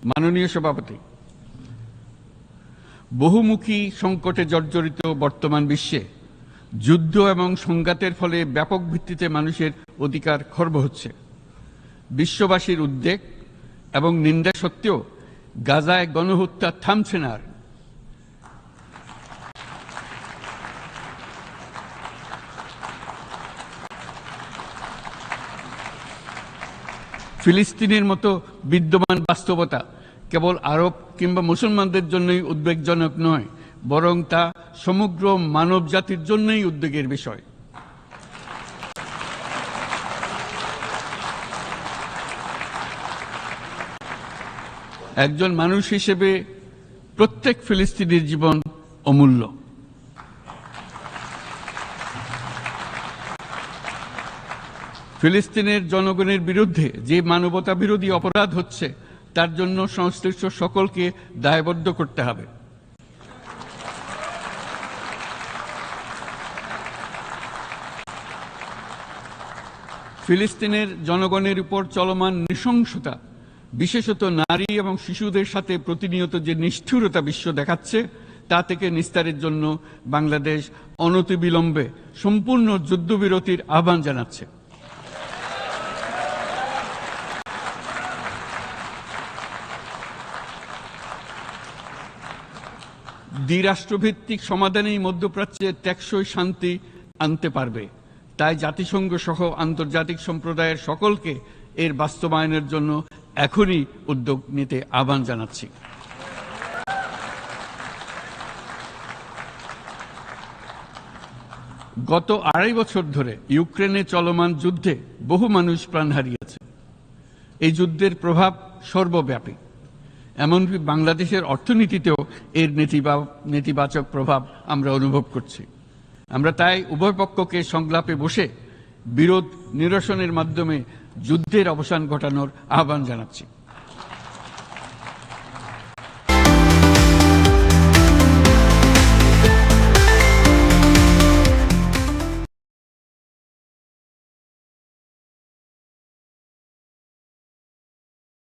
মাননীয় সভাপতি, বহুমুখী সংকটে জর্জরিত বর্তমান বিশ্বে যুদ্ধ এবং সংঘাতের ফলে ব্যাপক ভিত্তিতে মানুষের অধিকার খর্ব হচ্ছে। বিশ্ববাসীর উদ্বেগ এবং নিন্দা সত্ত্বেও গাজায় গণহত্যা থামছে না। ফিলিস্তিনের মতো বিদ্যমান বাস্তবতা কেবল আরব কিংবা মুসলমানদের জন্যই উদ্বেগজনক নয়, বরং তা সমগ্র মানব জাতির জন্যই উদ্বেগের বিষয়। একজন মানুষ হিসেবে প্রত্যেক ফিলিস্তিনির জীবন অমূল্য। ফিলিস্তিনের জনগণের বিরুদ্ধে যে মানবতা বিরোধী অপরাধ হচ্ছে তার জন্য সংশ্লিষ্ট সকলকে দায়বদ্ধ করতে হবে। ফিলিস্তিনের জনগণের উপর চলমান নৃশংসতা, বিশেষত নারী এবং শিশুদের সাথে প্রতিনিয়ত যে নিষ্ঠুরতা বিশ্ব দেখাচ্ছে, তা থেকে নিস্তারের জন্য বাংলাদেশ অনতিবিলম্বে সম্পূর্ণ যুদ্ধবিরতির আহ্বান জানাচ্ছে। দ্বিরাষ্ট্রভিত্তিক সমাধানেই মধ্যপ্রাচ্যে টেকসই শান্তি আনতে পারবে। তাই জাতিসংঘ সহ আন্তর্জাতিক সম্প্রদায়ের সকলকে এর বাস্তবায়নের জন্য এখনই উদ্যোগ নিতে আহ্বান জানাচ্ছি। গত 2.5 বছর ধরে ইউক্রেনে চলমান যুদ্ধে বহু মানুষ প্রাণ হারিয়েছে। এই যুদ্ধের প্রভাব সর্বব্যাপী, এমনকি বাংলাদেশের অর্থনীতিতেও এর নেতিবাচক প্রভাব আমরা অনুভব করছি। আমরা তাই উভয় পক্ষকে সংলাপে বসে বিরোধ নিরসনের মাধ্যমে যুদ্ধের অবসান ঘটানোর আহ্বান জানাচ্ছি।